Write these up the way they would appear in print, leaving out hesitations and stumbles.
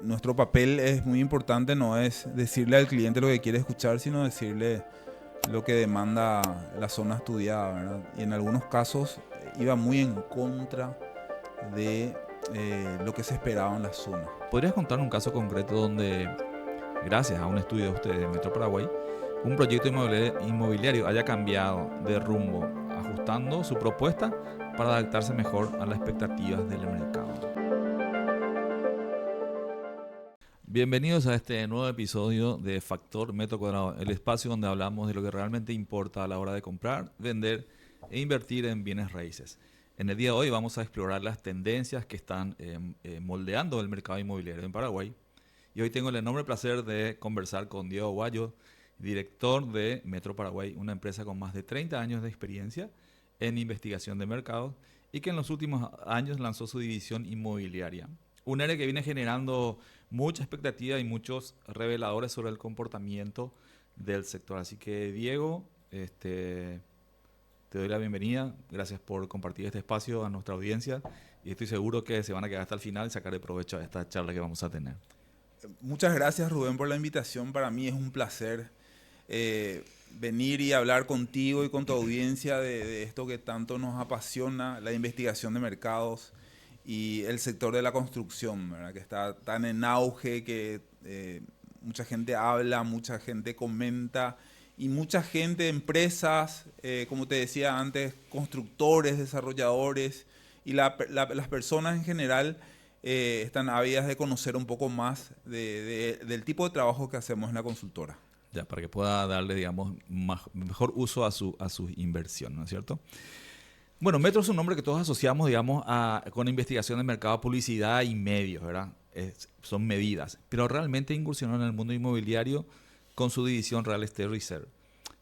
nuestro papel es muy importante, no es decirle al cliente lo que quiere escuchar, sino decirle lo que demanda la zona estudiada, ¿verdad? Y en algunos casos iba muy en contra de lo que se esperaba en la zona. ¿Podrías contar un caso concreto donde, gracias a un estudio de ustedes de Metro Paraguay, un proyecto inmobiliario haya cambiado de rumbo, ajustando su propuesta para adaptarse mejor a las expectativas del mercado? Bienvenidos a este nuevo episodio de Factor Metro Cuadrado, el espacio donde hablamos de lo que realmente importa a la hora de comprar, vender e invertir en bienes raíces. En el día de hoy vamos a explorar las tendencias que están moldeando el mercado inmobiliario en Paraguay. Y hoy tengo el enorme placer de conversar con Diego Guayo, director de Metro Paraguay, una empresa con más de 30 años de experiencia en investigación de mercados y que en los últimos años lanzó su división inmobiliaria. Un área que viene generando mucha expectativa y muchos reveladores sobre el comportamiento del sector. Así que Diego, te doy la bienvenida. Gracias por compartir este espacio a nuestra audiencia y estoy seguro que se van a quedar hasta el final y sacaré provecho a esta charla que vamos a tener. Muchas gracias, Rubén, por la invitación. Para mí es un placer venir y hablar contigo y con tu audiencia de esto que tanto nos apasiona, la investigación de mercados y el sector de la construcción, ¿verdad? Que está tan en auge que mucha gente habla, mucha gente comenta y mucha gente, empresas, como te decía antes, constructores, desarrolladores y las personas en general están ávidas de conocer un poco más del tipo de trabajo que hacemos en la consultora. Ya, para que pueda darle, digamos, mejor uso a su inversión, ¿no es cierto? Bueno, Metro es un nombre que todos asociamos, digamos, con investigación de mercado, publicidad y medios, ¿verdad? Son medidas. Pero realmente incursionó en el mundo inmobiliario con su división Real Estate Reserve.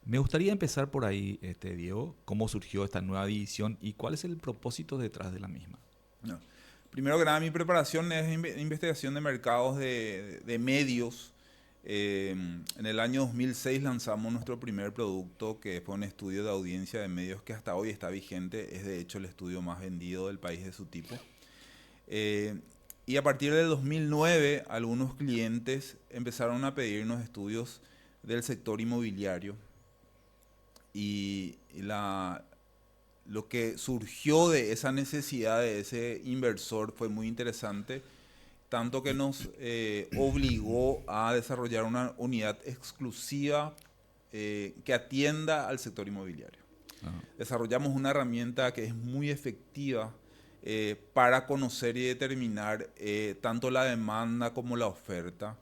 Me gustaría empezar por ahí, Diego, cómo surgió esta nueva división y cuál es el propósito detrás de la misma. No. Primero que nada, mi preparación es investigación de mercados de medios. En el año 2006 lanzamos nuestro primer producto, que fue un estudio de audiencia de medios que hasta hoy está vigente. Es de hecho el estudio más vendido del país de su tipo. Y a partir del 2009, algunos clientes empezaron a pedirnos estudios del sector inmobiliario. Y lo que surgió de esa necesidad de ese inversor fue muy interesante, tanto que nos obligó a desarrollar una unidad exclusiva que atienda al sector inmobiliario. Ajá. Desarrollamos una herramienta que es muy efectiva para conocer y determinar tanto la demanda como la oferta,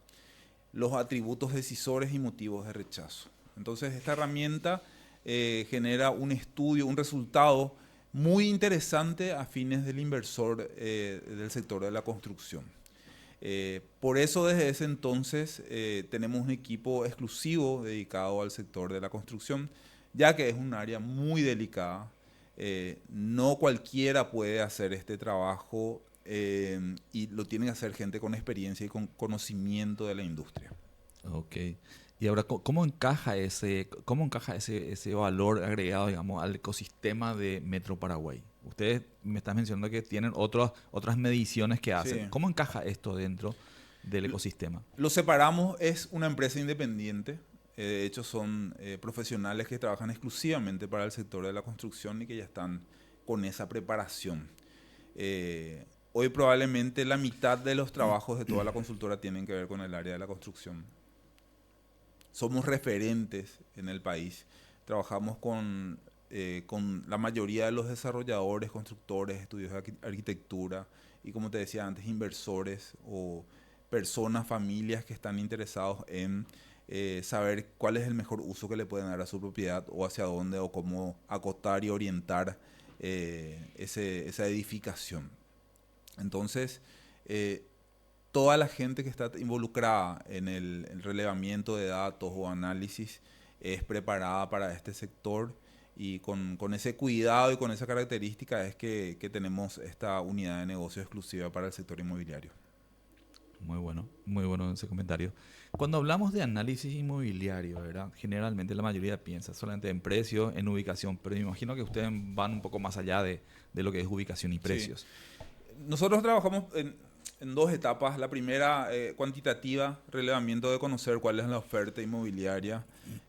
los atributos decisores y motivos de rechazo. Entonces, esta herramienta genera un estudio, un resultado muy interesante a fines del inversor del sector de la construcción. Por eso desde ese entonces tenemos un equipo exclusivo dedicado al sector de la construcción, ya que es un área muy delicada. No cualquiera puede hacer este trabajo y lo tiene que hacer gente con experiencia y con conocimiento de la industria. Ok. Y ahora, ¿cómo encaja ese valor agregado, digamos, al ecosistema de Metro Paraguay? Ustedes me están mencionando que tienen otras mediciones que hacen. Sí. ¿Cómo encaja esto dentro del ecosistema? Lo separamos, es una empresa independiente. De hecho, son profesionales que trabajan exclusivamente para el sector de la construcción y que ya están con esa preparación. Hoy probablemente la mitad de los trabajos de toda la consultora tienen que ver con el área de la construcción. Somos referentes en el país. Trabajamos con la mayoría de los desarrolladores, constructores, estudios de arquitectura y, como te decía antes, inversores o personas, familias que están interesados en saber cuál es el mejor uso que le pueden dar a su propiedad o hacia dónde o cómo acotar y orientar esa edificación. Entonces, toda la gente que está involucrada en el relevamiento de datos o análisis es preparada para este sector y con ese cuidado y con esa característica es que tenemos esta unidad de negocio exclusiva para el sector inmobiliario. Muy bueno ese comentario. Cuando hablamos de análisis inmobiliario, ¿verdad? Generalmente la mayoría piensa solamente en precio, en ubicación, pero me imagino que ustedes van un poco más allá de lo que es ubicación y Sí. precios. Nosotros trabajamos en dos etapas. La primera, cuantitativa, relevamiento de conocer cuál es la oferta inmobiliaria.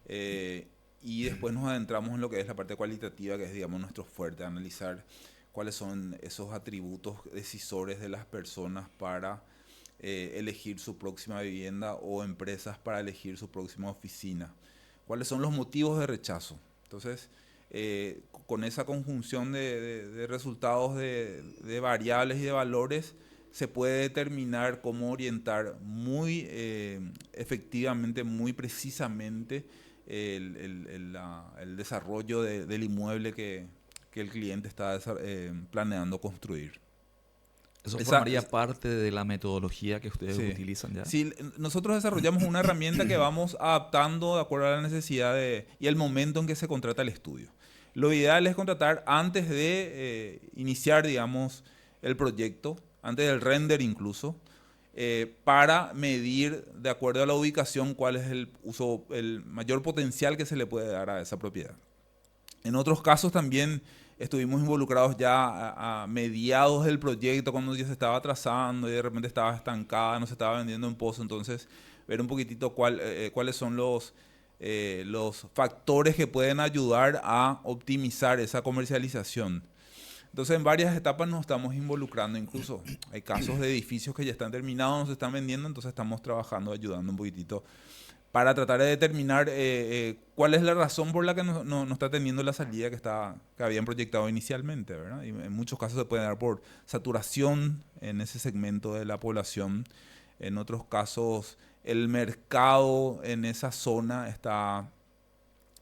Y después nos adentramos en lo que es la parte cualitativa, que es, digamos, nuestro fuerte, analizar cuáles son esos atributos decisores de las personas para elegir su próxima vivienda o empresas para elegir su próxima oficina. ¿Cuáles son los motivos de rechazo? Entonces, con esa conjunción de resultados de variables y de valores, se puede determinar cómo orientar muy efectivamente, muy precisamente el desarrollo del inmueble que el cliente está planeando construir. Eso formaría parte de la metodología que ustedes utilizan ya. Sí, nosotros desarrollamos una herramienta que vamos adaptando de acuerdo a la necesidad y el momento en que se contrata el estudio. Lo ideal es contratar antes de iniciar, digamos, el proyecto, antes del render incluso, para medir de acuerdo a la ubicación cuál es el mayor potencial que se le puede dar a esa propiedad. En otros casos también estuvimos involucrados ya a mediados del proyecto, cuando ya se estaba trazando y de repente estaba estancada, no se estaba vendiendo en pozo. Entonces, ver un poquitito cuáles son los factores que pueden ayudar a optimizar esa comercialización. Entonces, en varias etapas nos estamos involucrando. Incluso hay casos de edificios que ya están terminados, no se están vendiendo, entonces estamos trabajando, ayudando un poquitito para tratar de determinar cuál es la razón por la que no está teniendo la salida que habían proyectado inicialmente, ¿verdad? Y en muchos casos se puede dar por saturación en ese segmento de la población. En otros casos, el mercado en esa zona está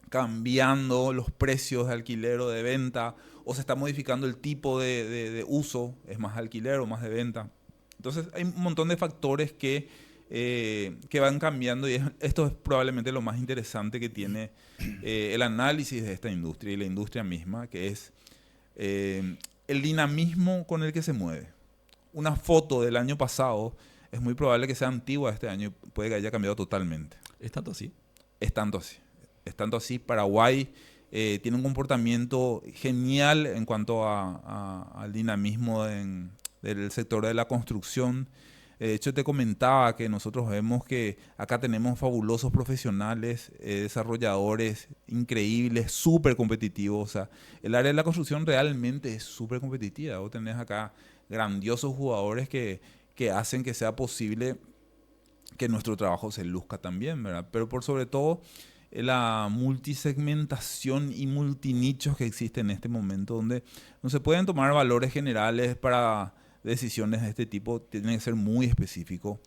cambiando los precios de alquiler o de venta, o se está modificando el tipo de uso, es más alquiler o más de venta. Entonces hay un montón de factores que van cambiando, y esto es probablemente lo más interesante que tiene el análisis de esta industria y la industria misma, que es el dinamismo con el que se mueve. Una foto del año pasado es muy probable que sea antigua este año y puede que haya cambiado totalmente. ¿Es tanto así? Es tanto así. Es tanto así. Paraguay tiene un comportamiento genial en cuanto al dinamismo del sector de la construcción. De hecho, te comentaba que nosotros vemos que acá tenemos fabulosos profesionales, desarrolladores increíbles, súper competitivos. O sea, el área de la construcción realmente es súper competitiva. Vos tenés acá grandiosos jugadores que hacen que sea posible que nuestro trabajo se luzca también, ¿verdad? Pero por sobre todo, la multisegmentación y multinichos que existe en este momento, donde no se pueden tomar valores generales para decisiones de este tipo, tiene que ser muy específico,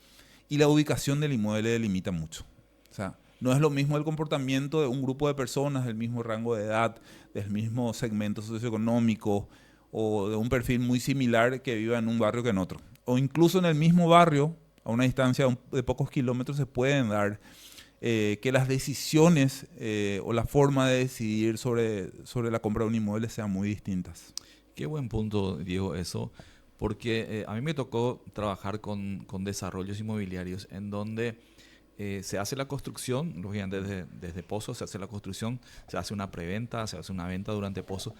y la ubicación del inmueble delimita mucho. O sea, no es lo mismo el comportamiento de un grupo de personas del mismo rango de edad, del mismo segmento socioeconómico o de un perfil muy similar que viva en un barrio que en otro. O incluso en el mismo barrio, a una distancia de pocos kilómetros, se pueden dar que las decisiones o la forma de decidir sobre la compra de un inmueble sean muy distintas. Qué buen punto, Diego, eso. Porque a mí me tocó trabajar con desarrollos inmobiliarios en donde se hace la construcción, lógicamente desde pozo se hace la construcción, se hace una preventa, se hace una venta durante pozo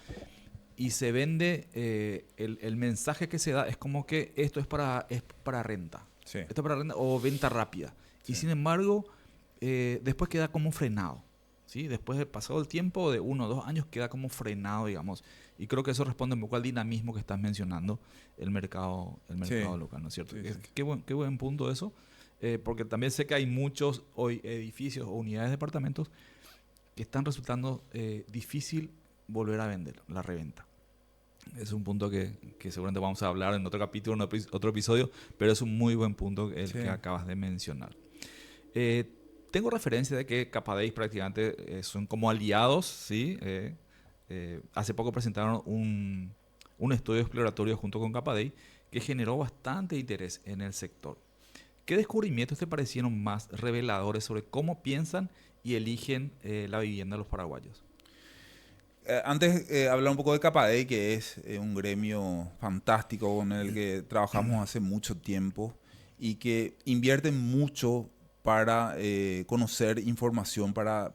y se vende, el mensaje que se da es como que esto es para renta, Sí. esto es para renta o venta rápida. Sí. Y sin embargo, después queda como frenado. ¿Sí? Después de pasado el tiempo de 1 o 2 años queda como frenado, digamos. Y creo que eso responde un poco al dinamismo que estás mencionando, el mercado Sí. local, ¿no es cierto? Sí, sí. Qué buen punto eso, porque también sé que hay muchos hoy edificios o unidades de departamentos que están resultando difícil volver a vender, la reventa. Es un punto que seguramente vamos a hablar en otro capítulo, en otro episodio, pero es un muy buen punto el que acabas de mencionar. Tengo referencia de que Capadei prácticamente son como aliados, ¿sí? Hace poco presentaron un estudio exploratorio junto con Capadei que generó bastante interés en el sector. ¿Qué descubrimientos te parecieron más reveladores sobre cómo piensan y eligen la vivienda de los paraguayos? Antes hablar un poco de Capadei, que es un gremio fantástico con el que trabajamos hace mucho tiempo y que invierte mucho para conocer información, para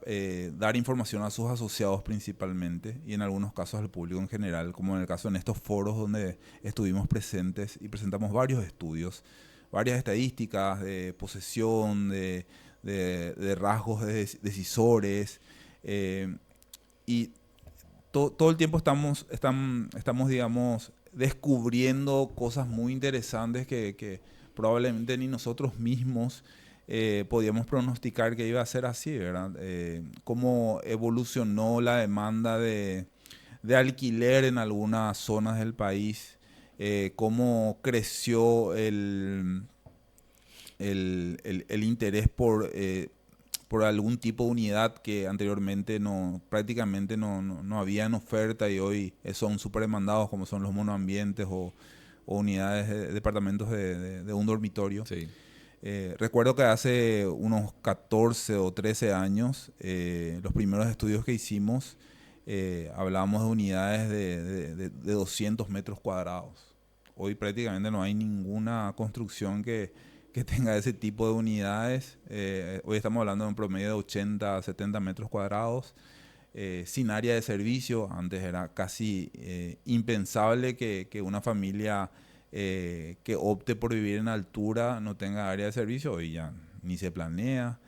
dar información a sus asociados principalmente y en algunos casos al público en general, como en el caso en estos foros donde estuvimos presentes y presentamos varios estudios, varias estadísticas de posesión, de rasgos decisores, y todo el tiempo estamos, digamos, descubriendo cosas muy interesantes que probablemente ni nosotros mismos podíamos pronosticar que iba a ser así, ¿verdad? Cómo evolucionó la demanda de alquiler en algunas zonas del país, cómo creció el interés por algún tipo de unidad que anteriormente prácticamente no había en oferta y hoy son súper demandados, como son los monoambientes o unidades, departamentos de un dormitorio. Sí. Recuerdo que hace unos 14 o 13 años, los primeros estudios que hicimos, hablábamos de unidades de 200 metros cuadrados. Hoy prácticamente no hay ninguna construcción que tenga ese tipo de unidades. Hoy estamos hablando de un promedio de 80 a 70 metros cuadrados, sin área de servicio. Antes era casi impensable que una familia que opte por vivir en altura no tenga área de servicio. Hoy ya ni se planea.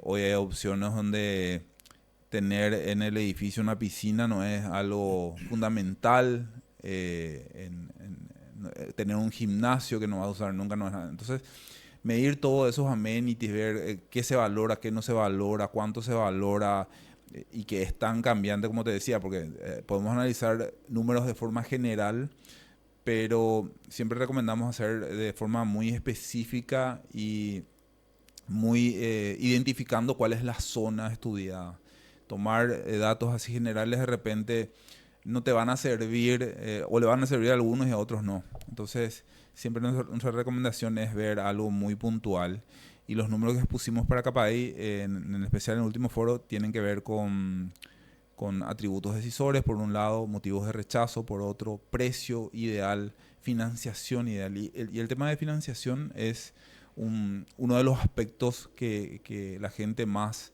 Hoy hay opciones donde tener en el edificio una piscina no es algo fundamental. Tener un gimnasio que no vas a usar nunca no es nada. Entonces, medir todos esos amenities, ver qué se valora, qué no se valora, cuánto se valora, y que es tan cambiante como te decía, porque podemos analizar números de forma general, pero siempre recomendamos hacer de forma muy específica y muy identificando cuál es la zona estudiada. Tomar datos así generales de repente no te van a servir, o le van a servir a algunos y a otros no. Entonces, siempre nuestra recomendación es ver algo muy puntual. Y los números que pusimos para Capay, en especial en el último foro, tienen que ver con atributos decisores, por un lado, motivos de rechazo, por otro, precio ideal, financiación ideal. Y el tema de financiación es uno de los aspectos que la gente más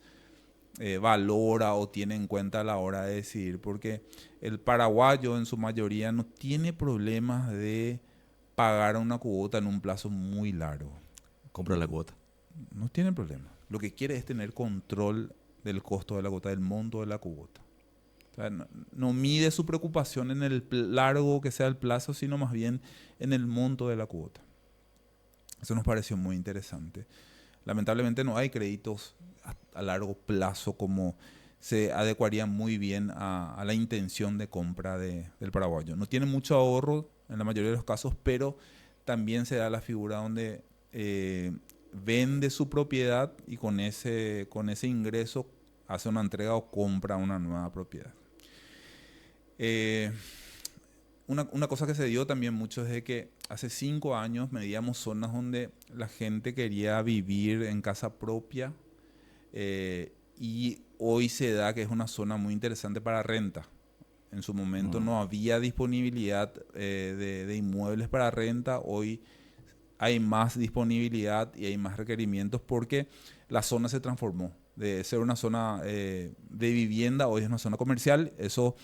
valora o tiene en cuenta a la hora de decidir, porque el paraguayo en su mayoría no tiene problemas de pagar una cuota en un plazo muy largo. Compra la cuota. No tiene problema. Lo que quiere es tener control del costo de la cuota, del monto de la cuota. O sea, no mide su preocupación en el largo que sea el plazo, sino más bien en el monto de la cuota. Eso nos pareció muy interesante. Lamentablemente no hay créditos a largo plazo como se adecuarían muy bien a la intención de compra del paraguayo. No tiene mucho ahorro en la mayoría de los casos, pero también se da la figura donde vende su propiedad y con ese ingreso hace una entrega o compra una nueva propiedad. Una cosa que se dio también mucho es de que hace 5 años medíamos zonas donde la gente quería vivir en casa propia, y hoy se da que es una zona muy interesante para renta. En su momento no había disponibilidad de inmuebles para renta. Hoy hay más disponibilidad y hay más requerimientos porque la zona se transformó. De ser una zona de vivienda, hoy es una zona comercial. Eso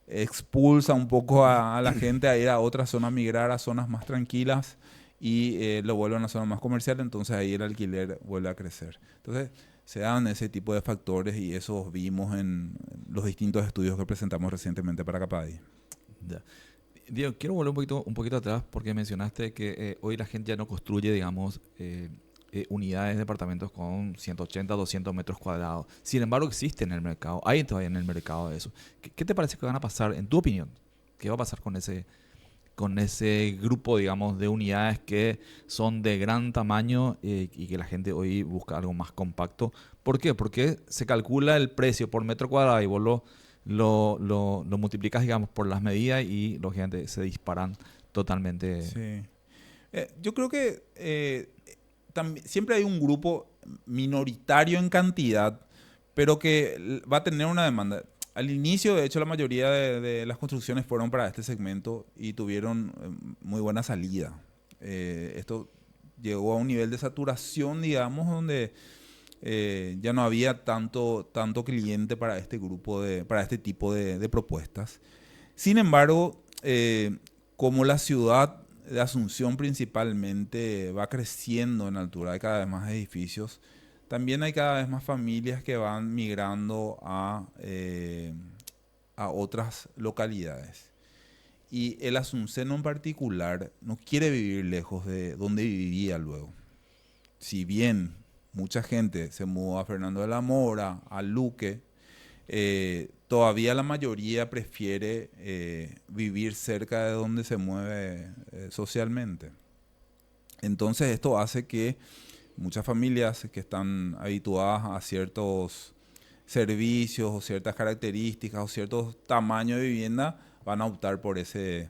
expulsa un poco a la gente a ir a otra zona, a migrar a zonas más tranquilas y lo vuelve a una zona más comercial. Entonces ahí el alquiler vuelve a crecer. Entonces se dan ese tipo de factores y eso vimos en los distintos estudios que presentamos recientemente para Capay. Ya. Diego, quiero volver un poquito atrás porque mencionaste que hoy la gente ya no construye, digamos, unidades de departamentos con 180, 200 metros cuadrados. Sin embargo, existe en el mercado, hay todavía en el mercado eso. ¿Qué te parece que van a pasar, en tu opinión? ¿Qué va a pasar con ese grupo, digamos, de unidades que son de gran tamaño y que la gente hoy busca algo más compacto? ¿Por qué? Porque se calcula el precio por metro cuadrado y vos lo multiplicas, digamos, por las medidas y lógicamente se disparan totalmente. Sí. Yo creo que siempre hay un grupo minoritario en cantidad, pero que va a tener una demanda. Al inicio, de hecho, la mayoría de las construcciones fueron para este segmento y tuvieron muy buena salida. Esto llegó a un nivel de saturación, digamos, donde ya no había tanto cliente para este para este tipo de propuestas. Sin embargo, como la ciudad de Asunción principalmente va creciendo en altura, hay cada vez más edificios, también hay cada vez más familias que van migrando a otras localidades. Y el asunceno en particular no quiere vivir lejos de donde vivía luego. Si bien mucha gente se mudó a Fernando de la Mora, a Luque, todavía la mayoría prefiere vivir cerca de donde se mueve socialmente. Entonces esto hace que muchas familias que están habituadas a ciertos servicios o ciertas características o ciertos tamaños de vivienda van a optar por ese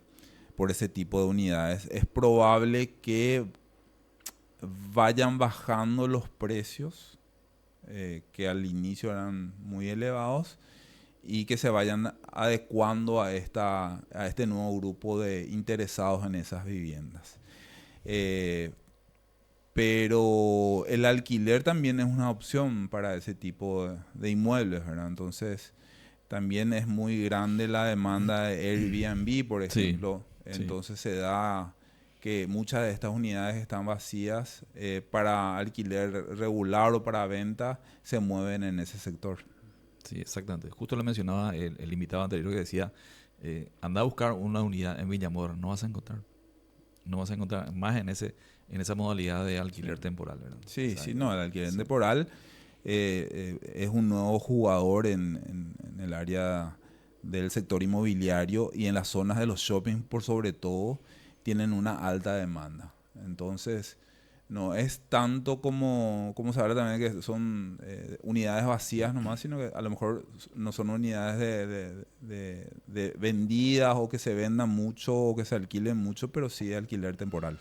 tipo de unidades. Es probable que vayan bajando los precios, que al inicio eran muy elevados, y que se vayan adecuando a este nuevo grupo de interesados en esas viviendas. Pero el alquiler también es una opción para ese tipo de inmuebles, ¿verdad? Entonces, también es muy grande la demanda de Airbnb, por ejemplo. Sí, entonces se da que muchas de estas unidades están vacías, para alquiler regular o para venta, se mueven en ese sector. Sí, exactamente. Justo lo mencionaba el invitado anterior que decía, anda a buscar una unidad en Villamor, no vas a encontrar. No vas a encontrar más en esa modalidad de alquiler temporal, ¿verdad? Sí, o sea, sí, no, el alquiler temporal es un nuevo jugador en el área del sector inmobiliario, y en las zonas de los shopping, por sobre todo, tienen una alta demanda. Entonces, no es tanto como se habla también que son unidades vacías nomás, sino que a lo mejor no son unidades de vendidas o que se vendan mucho o que se alquilen mucho, pero sí de alquiler temporal.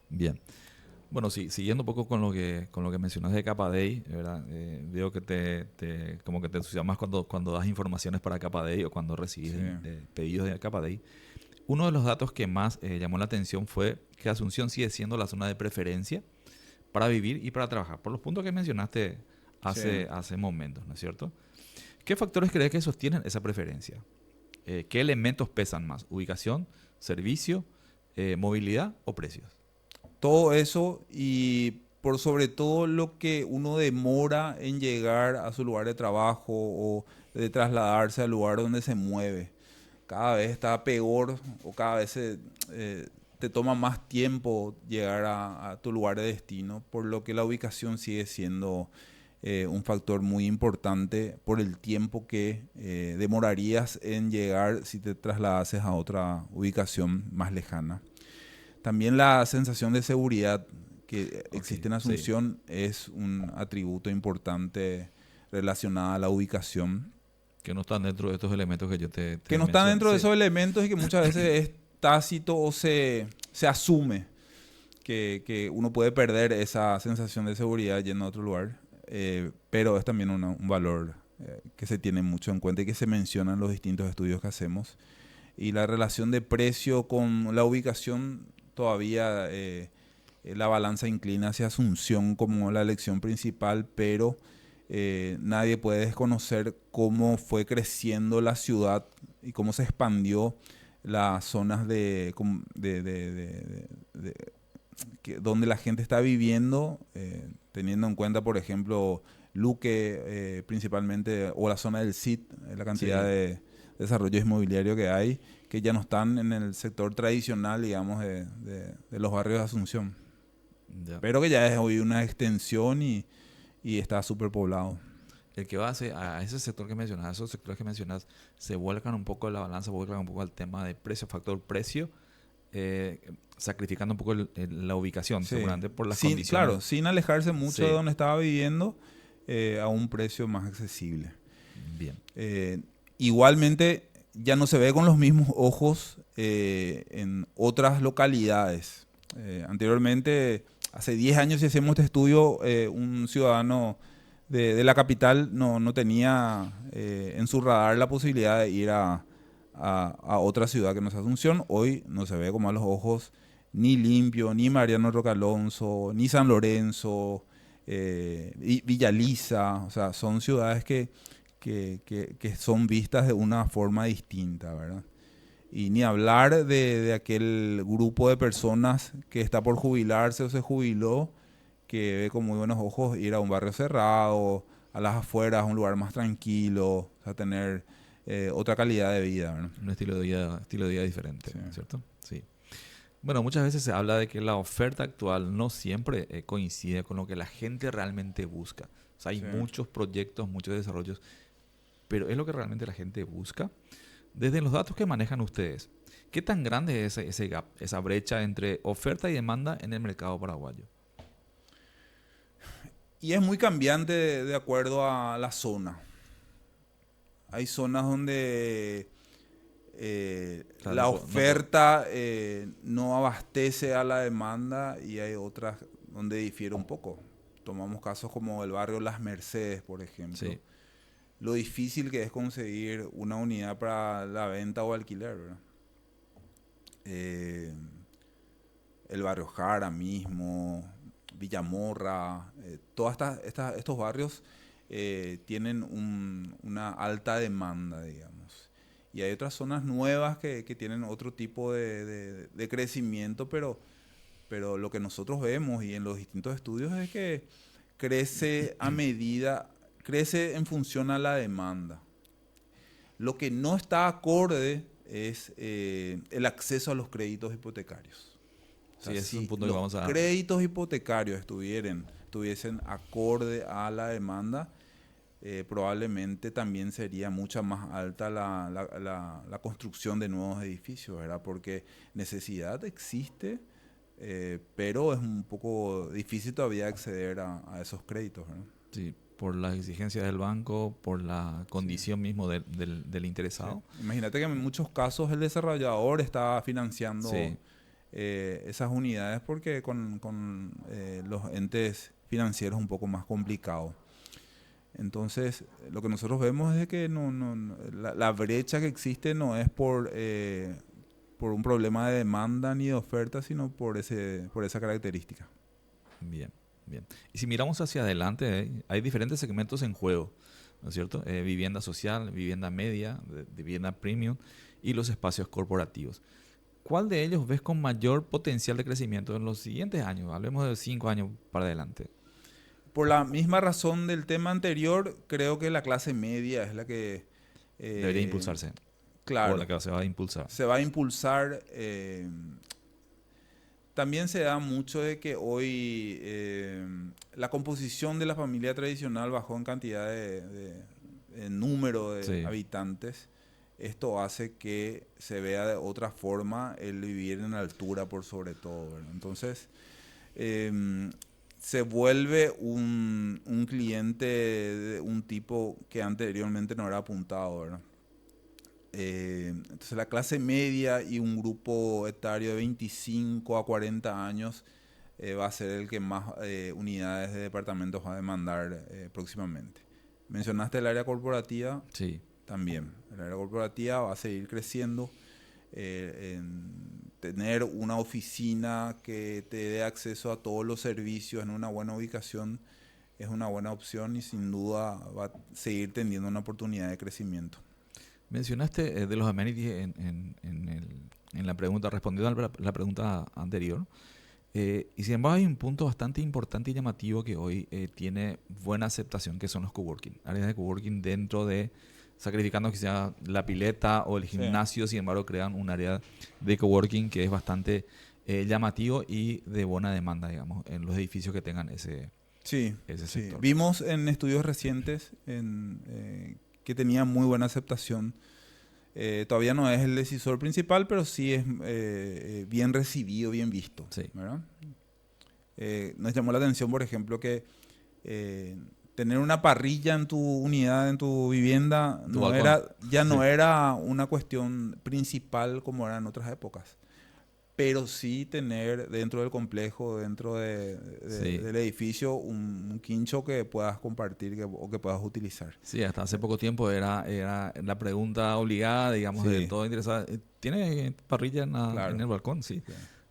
Bien. Bueno, sí, siguiendo un poco con lo que mencionas de Capadei, ¿verdad? Veo que como que te entusiasmas cuando das informaciones para Capadei o cuando recibes pedidos de Capadei. Uno de los datos que más llamó la atención fue que Asunción sigue siendo la zona de preferencia para vivir y para trabajar, por los puntos que mencionaste hace momentos, ¿no es cierto? ¿Qué factores crees que sostienen esa preferencia? ¿Qué elementos pesan más? ¿Ubicación, servicio, movilidad o precios? Todo eso, y por sobre todo lo que uno demora en llegar a su lugar de trabajo o de trasladarse al lugar donde se mueve. Cada vez está peor, o cada vez te toma más tiempo llegar a tu lugar de destino, por lo que la ubicación sigue siendo un factor muy importante por el tiempo que demorarías en llegar si te trasladases a otra ubicación más lejana. También la sensación de seguridad que existe en Asunción es un atributo importante relacionado a la ubicación. Que no están dentro de estos elementos que yo te que no están dentro de esos elementos, y que muchas veces es tácito o se asume que uno puede perder esa sensación de seguridad yendo a otro lugar. Pero es también un valor que se tiene mucho en cuenta y que se menciona en los distintos estudios que hacemos. Y la relación de precio con la ubicación, todavía la balanza inclina hacia Asunción como la elección principal, pero nadie puede desconocer cómo fue creciendo la ciudad y cómo se expandió las zonas donde la gente está viviendo, teniendo en cuenta, por ejemplo, Luque principalmente, o la zona del CID, la cantidad de desarrollo inmobiliario que hay, que ya no están en el sector tradicional, digamos, de los barrios de Asunción. Pero que ya es hoy una extensión y está súper poblado. El que va a ese sector que mencionas, esos sectores que mencionas, se vuelcan un poco la balanza, vuelcan un poco al tema de precio, factor precio, sacrificando un poco la ubicación, seguramente por las condiciones. Claro, sin alejarse mucho de donde estaba viviendo, a un precio más accesible. Bien. Igualmente, ya no se ve con los mismos ojos en otras localidades. Anteriormente, hace 10 años, si hacemos este estudio, un ciudadano de la capital no tenía en su radar la posibilidad de ir a otra ciudad que no sea Asunción. Hoy no se ve con malos ojos ni Limpio, ni Mariano Roca Alonso, ni San Lorenzo, y Villa Lisa. O sea, son ciudades que son vistas de una forma distinta, ¿verdad? Y ni hablar de aquel grupo de personas que está por jubilarse o se jubiló, que ve con muy buenos ojos ir a un barrio cerrado, a las afueras, a un lugar más tranquilo, o sea, tener otra calidad de vida, ¿verdad? Un estilo de vida diferente, Sí. ¿cierto? Sí. Bueno, muchas veces se habla de que la oferta actual no siempre coincide con lo que la gente realmente busca. O sea, hay Sí. muchos proyectos, muchos desarrollos, pero ¿es lo que realmente la gente busca? Desde los datos que manejan ustedes, ¿qué tan grande es ese gap, esa brecha entre oferta y demanda en el mercado paraguayo? Y es muy cambiante de acuerdo a la zona. Hay zonas donde O sea, la oferta no abastece a la demanda y hay otras donde difiere un poco. Tomamos casos como el barrio Las Mercedes, por ejemplo. Sí. Lo difícil que es conseguir una unidad para la venta o alquiler, ¿verdad? Eh, el barrio Jara mismo, Villamorra, todos estos barrios tienen una alta demanda, digamos. Y hay otras zonas nuevas que tienen otro tipo de crecimiento, pero lo que nosotros vemos y en los distintos estudios es que crece en función a la demanda. Lo que no está acorde es el acceso a los créditos hipotecarios. O Sí, sea, ese es un si punto que los vamos a... créditos hipotecarios estuviesen acorde a la demanda, probablemente también sería mucha más alta la construcción de nuevos edificios, ¿verdad? Porque necesidad existe, pero es un poco difícil todavía acceder a esos créditos, ¿verdad? Sí, por las exigencias del banco, por la Sí. condición mismo del Sí. interesado. Imagínate que en muchos casos el desarrollador está financiando Sí, esas unidades porque con los entes financieros es un poco más complicado. Entonces, lo que nosotros vemos es de que la brecha que existe no es por un problema de demanda ni de oferta, sino por esa característica. bien, bien. Y si miramos hacia adelante, hay diferentes segmentos en juego, ¿no es cierto? Vivienda social, vivienda media, vivienda premium y los espacios corporativos. ¿Cuál de ellos ves con mayor potencial de crecimiento en los siguientes años? Hablemos de 5 años para adelante. Por la misma razón del tema anterior, creo que la clase media es la que, Debería eh, impulsarse, o la claro, que se va a impulsar. se va a impulsar. También se da mucho de que hoy la composición de la familia tradicional bajó en cantidad de número de Sí, habitantes. Esto hace que se vea de otra forma el vivir en altura por sobre todo, ¿verdad? Entonces, se vuelve un cliente de un tipo que anteriormente no era apuntado, ¿verdad? Entonces la clase media y un grupo etario de 25 a 40 años va a ser el que más unidades de departamentos va a demandar próximamente. Mencionaste el área corporativa, sí. también. El área corporativa va a seguir creciendo. En tener una oficina que te dé acceso a todos los servicios en una buena ubicación es una buena opción y sin duda va a seguir teniendo una oportunidad de crecimiento. Mencionaste de los amenities en la pregunta, respondiendo a la pregunta anterior. Y sin embargo hay un punto bastante importante y llamativo que hoy tiene buena aceptación, que son los coworking. Áreas de coworking dentro de, sacrificando quizá la pileta o el Sí. gimnasio, sin embargo crean un área de coworking que es bastante llamativo y de buena demanda, digamos, en los edificios que tengan ese Sí, sí. sector. Vimos en estudios recientes que tenía muy buena aceptación. Todavía no es el decisor principal, pero sí es bien recibido, bien visto, Sí, ¿verdad? Nos llamó la atención, por ejemplo, que tener una parrilla en tu unidad, en tu vivienda, tu balcón. ya no Sí. era una cuestión principal como era en otras épocas. Pero sí tener dentro del complejo, dentro Sí. del edificio, un quincho que puedas compartir o que puedas utilizar. Sí, hasta hace poco tiempo era la pregunta obligada, digamos, de Sí, todo interesado. ¿Tiene parrilla en claro. el balcón? Sí.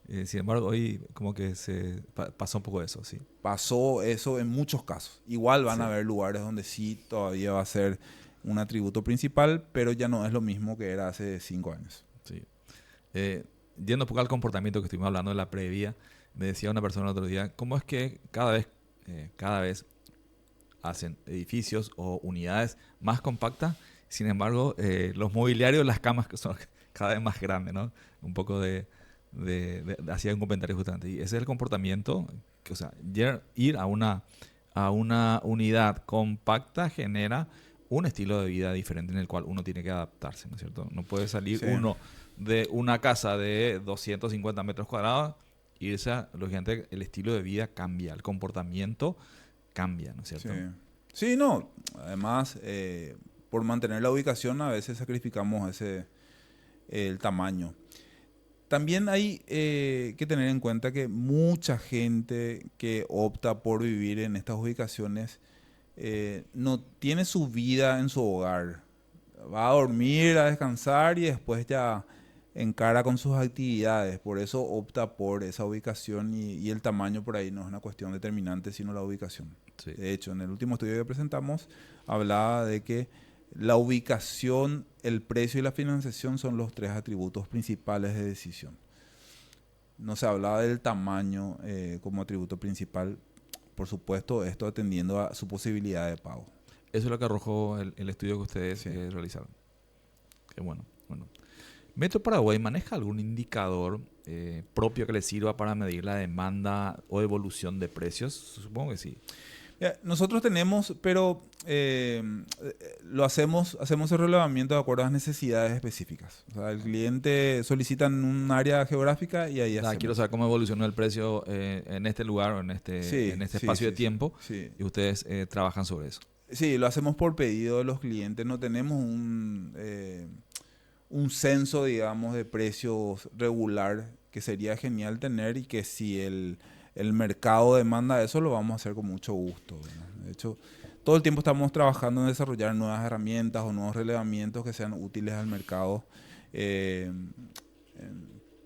Sí. Sin embargo, hoy como que se pasó un poco eso, sí. Pasó eso en muchos casos. Igual van Sí, a haber lugares donde sí todavía va a ser un atributo principal, pero ya no es lo mismo que era hace 5 años. sí. Yendo un poco al comportamiento que estuvimos hablando en la previa, me decía una persona el otro día, ¿cómo es que cada vez hacen edificios o unidades más compactas? Sin embargo, los mobiliarios, las camas que son cada vez más grandes, ¿no? Un poco hacía un comentario justamente. Y ese es el comportamiento, que, o sea, ir a una unidad compacta genera un estilo de vida diferente en el cual uno tiene que adaptarse, ¿no es cierto? No puede salir Sí, uno de una casa de 250 metros cuadrados, irse a, lógicamente, el estilo de vida cambia, el comportamiento cambia, ¿no es sí. cierto? Sí, no. Además, por mantener la ubicación a veces sacrificamos el tamaño. También hay que tener en cuenta que mucha gente que opta por vivir en estas ubicaciones no tiene su vida en su hogar. Va a dormir, a descansar y después ya encara con sus actividades. Por eso opta por esa ubicación y el tamaño por ahí no es una cuestión determinante, sino la ubicación. Sí. De hecho, en el último estudio que presentamos hablaba de que la ubicación, el precio y la financiación son los 3 atributos principales de decisión. No se hablaba del tamaño como atributo principal, por supuesto, esto atendiendo a su posibilidad de pago. Eso es lo que arrojó el estudio que ustedes Sí. realizaron. Qué bueno, bueno. ¿Metro Paraguay maneja algún indicador propio que le sirva para medir la demanda o evolución de precios? Supongo que sí. Nosotros tenemos, pero hacemos el relevamiento de acuerdo a las necesidades específicas. O sea, el cliente solicita en un área geográfica y ahí hacemos. Quiero saber cómo evolucionó el precio en este lugar o en Sí, este sí, espacio de sí, sí, tiempo sí. y ustedes trabajan sobre eso. Sí, lo hacemos por pedido de los clientes. No tenemos un censo, digamos, de precios regular que sería genial tener y que si el mercado demanda eso, lo vamos a hacer con mucho gusto, ¿verdad? De hecho, todo el tiempo estamos trabajando en desarrollar nuevas herramientas o nuevos relevamientos que sean útiles al mercado. Eh,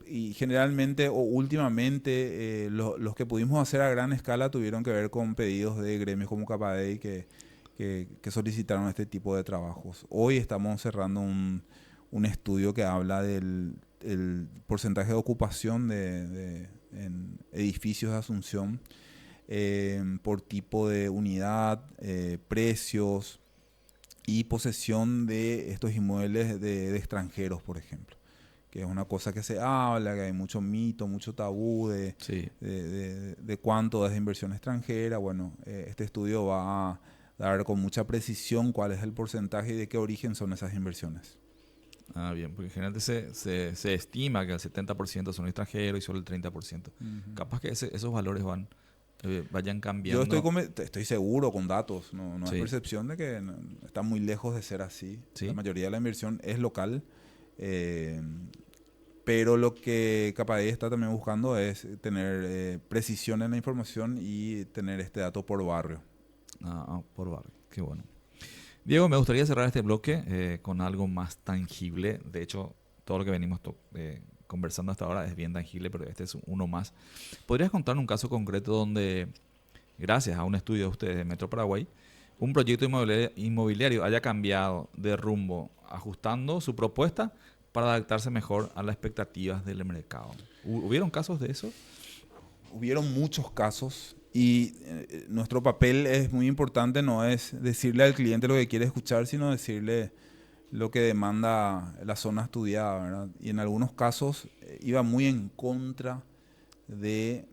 y generalmente o últimamente los que pudimos hacer a gran escala tuvieron que ver con pedidos de gremios como Capadei que solicitaron este tipo de trabajos. Hoy estamos cerrando un estudio que habla del el porcentaje de ocupación en edificios de Asunción por tipo de unidad, precios y posesión de estos inmuebles de extranjeros, por ejemplo. Que es una cosa que se habla, que hay mucho mito, mucho tabú Sí. de cuánto es de inversión extranjera. Bueno, este estudio va a dar con mucha precisión cuál es el porcentaje y de qué origen son esas inversiones. Ah, bien, porque generalmente se estima que el 70% son extranjeros y solo el 30%. Capaz que esos valores vayan Yo cambiando. estoy seguro con datos, no es Sí, percepción de que está muy lejos de ser así. La sí. mayoría de la inversión es local, eh, pero lo que Capadei está también buscando es tener precisión en la información y tener este dato por barrio. Por barrio. Qué bueno. Diego, me gustaría cerrar este bloque con algo más tangible. De hecho, todo lo que venimos conversando hasta ahora es bien tangible, pero este es uno más. ¿Podrías contar un caso concreto donde, gracias a un estudio de ustedes de Metro Paraguay, un proyecto inmobiliario haya cambiado de rumbo, ajustando su propuesta para adaptarse mejor a las expectativas del mercado? ¿Hubieron casos de eso? Hubieron muchos casos y nuestro papel es muy importante, no es decirle al cliente lo que quiere escuchar, sino decirle lo que demanda la zona estudiada, ¿verdad? Y en algunos casos iba muy en contra de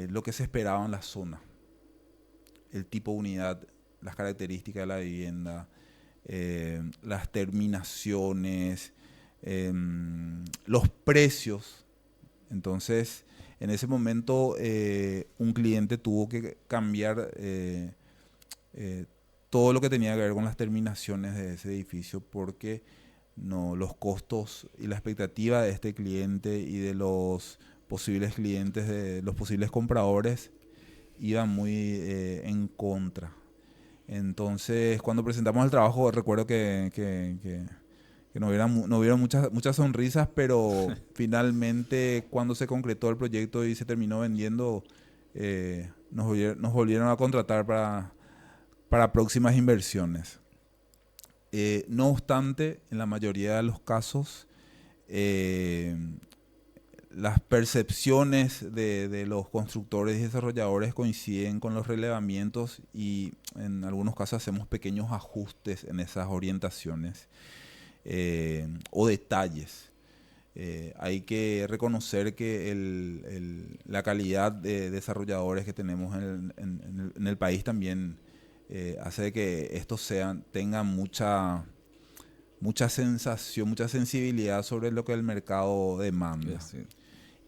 lo que se esperaba en la zona. El tipo de unidad, las características de la vivienda, las terminaciones, los precios. Entonces, en ese momento, un cliente tuvo que cambiar todo lo que tenía que ver con las terminaciones de ese edificio porque los costos y la expectativa de este cliente y de los posibles clientes, de los posibles compradores, iban muy en contra. Entonces, cuando presentamos el trabajo, recuerdo que que no hubieron muchas sonrisas, pero finalmente cuando se concretó el proyecto y se terminó vendiendo, nos volvieron a contratar para próximas inversiones. No obstante, en la mayoría de los casos, las percepciones de los constructores y desarrolladores coinciden con los relevamientos y en algunos casos hacemos pequeños ajustes en esas orientaciones o detalles. Hay que reconocer que la calidad de desarrolladores que tenemos en el país también hace que estos tengan mucha sensación, mucha sensibilidad sobre lo que el mercado demanda. Sí.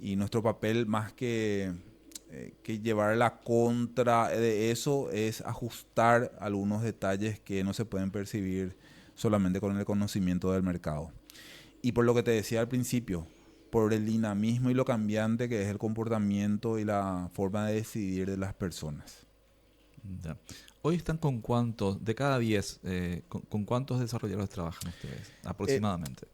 Y nuestro papel, más que llevar la contra de eso, es ajustar algunos detalles que no se pueden percibir solamente con el conocimiento del mercado. Y por lo que te decía al principio, por el dinamismo y lo cambiante que es el comportamiento y la forma de decidir de las personas. Ya. Hoy están con cuántos, de cada 10, con cuántos desarrolladores trabajan ustedes aproximadamente.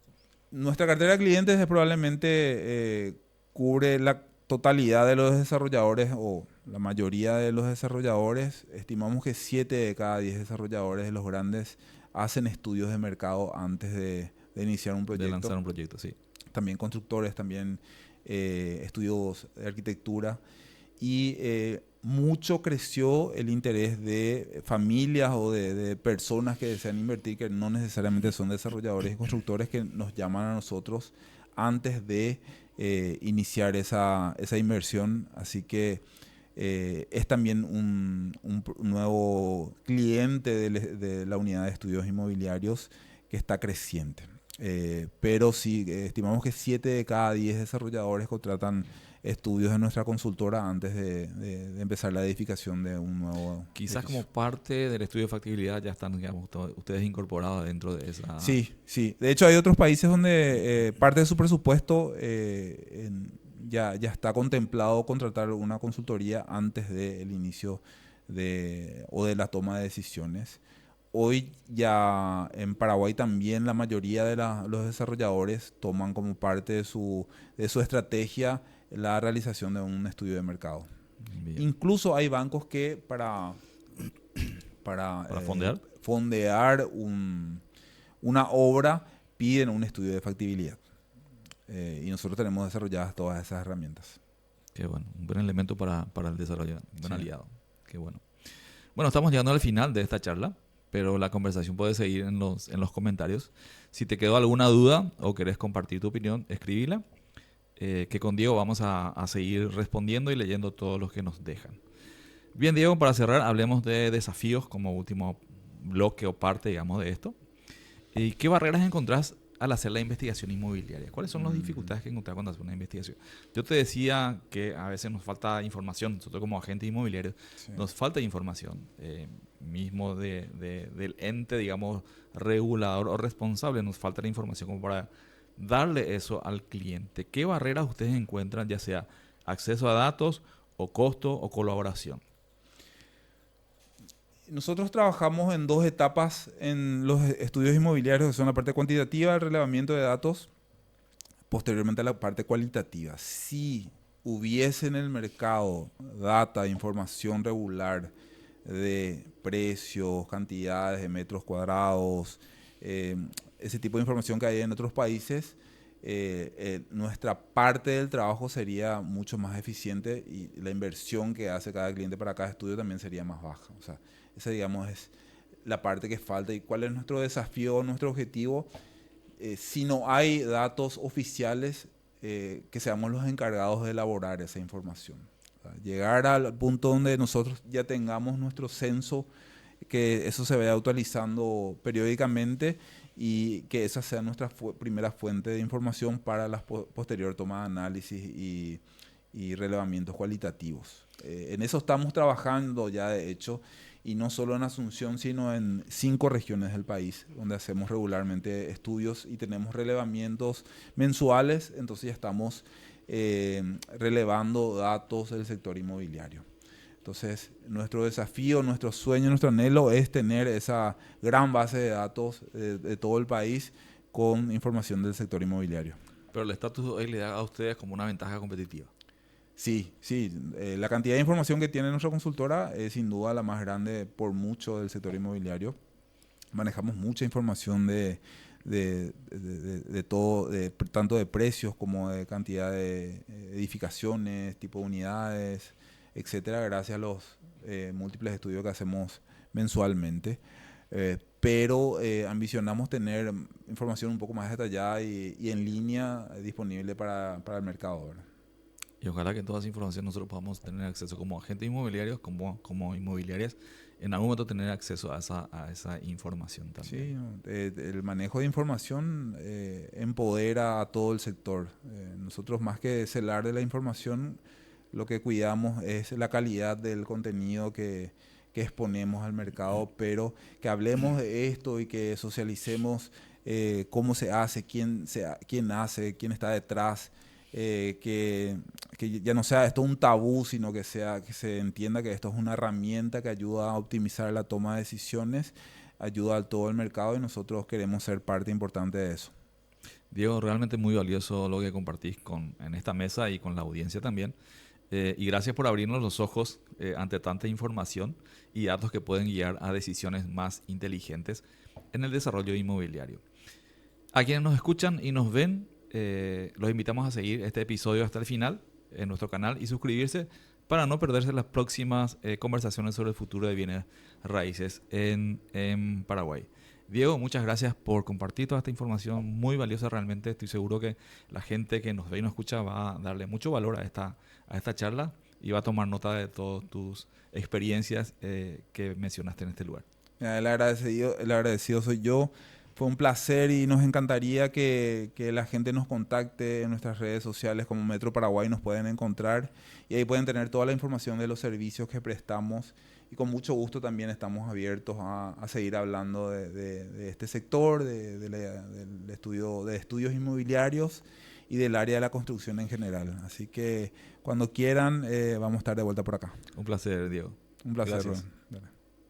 Nuestra cartera de clientes probablemente cubre la totalidad de los desarrolladores o la mayoría de los desarrolladores. Estimamos que 7 de cada 10 desarrolladores de los grandes hacen estudios de mercado antes de iniciar un proyecto. De lanzar un proyecto, sí. También constructores, también estudios de arquitectura. Y mucho creció el interés de familias o de personas que desean invertir, que no necesariamente son desarrolladores y constructores, que nos llaman a nosotros antes de iniciar esa inversión. Así que es también un nuevo cliente de la unidad de estudios inmobiliarios que está creciente. Pero sí, estimamos que 7 de cada 10 desarrolladores contratan estudios de nuestra consultora antes de empezar la edificación de un nuevo Quizás edificio. como parte del estudio de factibilidad ya están, digamos, ustedes incorporados dentro de esa... Sí. De hecho, hay otros países donde parte de su presupuesto ya está contemplado contratar una consultoría antes del inicio o de la toma de decisiones. Hoy ya en Paraguay también la mayoría de los desarrolladores toman como parte de su estrategia la realización de un estudio de mercado. Bien. Incluso hay bancos que para fondear una obra piden un estudio de factibilidad. Y nosotros tenemos desarrolladas todas esas herramientas. Qué bueno, un buen elemento para el desarrollo, un buen Sí. aliado. Qué bueno. Bueno, estamos llegando al final de esta charla, pero la conversación puede seguir en los comentarios. Si te quedó alguna duda o querés compartir tu opinión, escribila, que con Diego vamos a seguir respondiendo y leyendo todos los que nos dejan. Bien, Diego, para cerrar, hablemos de desafíos como último bloque o parte, digamos, de esto. ¿Y qué barreras encontrás al hacer la investigación inmobiliaria? ¿Cuáles son las dificultades que encontrás cuando haces una investigación? Yo te decía que a veces nos falta información, nosotros como agentes inmobiliarios, sí, nos falta información mismo del ente, digamos, regulador o responsable, nos falta la información como para darle eso al cliente. ¿Qué barreras ustedes encuentran, ya sea acceso a datos o costo o colaboración? Nosotros trabajamos en 2 etapas en los estudios inmobiliarios, que son la parte cuantitativa, el relevamiento de datos, posteriormente la parte cualitativa. Si hubiese en el mercado data, información regular de precios, cantidades de metros cuadrados, ese tipo de información que hay en otros países, nuestra parte del trabajo sería mucho más eficiente y la inversión que hace cada cliente para cada estudio también sería más baja. O sea, esa, digamos, es la parte que falta. ¿Y cuál es nuestro desafío, nuestro objetivo? Si no hay datos oficiales, que seamos los encargados de elaborar esa información. O sea, llegar al punto donde nosotros ya tengamos nuestro censo, que eso se vaya actualizando periódicamente y que esa sea nuestra primera fuente de información para la posterior toma de análisis y relevamientos cualitativos. En eso estamos trabajando ya, de hecho, y no solo en Asunción, sino en 5 regiones del país, donde hacemos regularmente estudios y tenemos relevamientos mensuales, entonces ya estamos relevando datos del sector inmobiliario. Entonces, nuestro desafío, nuestro sueño, nuestro anhelo es tener esa gran base de datos de todo el país con información del sector inmobiliario. Pero el estatus hoy le da a ustedes como una ventaja competitiva. Sí, la cantidad de información que tiene nuestra consultora es sin duda la más grande por mucho del sector inmobiliario. Manejamos mucha información de todo, tanto de precios como de cantidad de edificaciones, tipo de unidades, etcétera, gracias a los múltiples estudios que hacemos mensualmente. Pero ambicionamos tener información un poco más detallada y en línea disponible para el mercado, ¿verdad? Y ojalá que toda esa información nosotros podamos tener acceso como agentes inmobiliarios, como inmobiliarias, en algún momento tener acceso a esa información también. Sí, ¿no? El manejo de información empodera a todo el sector. Nosotros más que celar de la información, lo que cuidamos es la calidad del contenido que exponemos al mercado, pero que hablemos de esto y que socialicemos cómo se hace, quién hace, quién está detrás. Que ya no sea esto un tabú, sino que se entienda que esto es una herramienta que ayuda a optimizar la toma de decisiones, ayuda a todo el mercado y nosotros queremos ser parte importante de eso. Diego, realmente muy valioso lo que compartís en esta mesa y con la audiencia también. Y gracias por abrirnos los ojos ante tanta información y datos que pueden guiar a decisiones más inteligentes en el desarrollo inmobiliario. A quienes nos escuchan y nos ven, los invitamos a seguir este episodio hasta el final en nuestro canal y suscribirse para no perderse las próximas conversaciones sobre el futuro de bienes raíces en Paraguay. Diego, muchas gracias por compartir toda esta información muy valiosa realmente. Estoy seguro que la gente que nos ve y nos escucha va a darle mucho valor a esta charla y va a tomar nota de todas tus experiencias que mencionaste en este lugar. El agradecido soy yo. Fue un placer y nos encantaría que la gente nos contacte en nuestras redes sociales como Metro Paraguay, nos pueden encontrar y ahí pueden tener toda la información de los servicios que prestamos y con mucho gusto también estamos abiertos a seguir hablando de este sector, del estudio, de estudios inmobiliarios y del área de la construcción en general. Así que cuando quieran vamos a estar de vuelta por acá. Un placer, Diego. Un placer, Gracias. Rubén.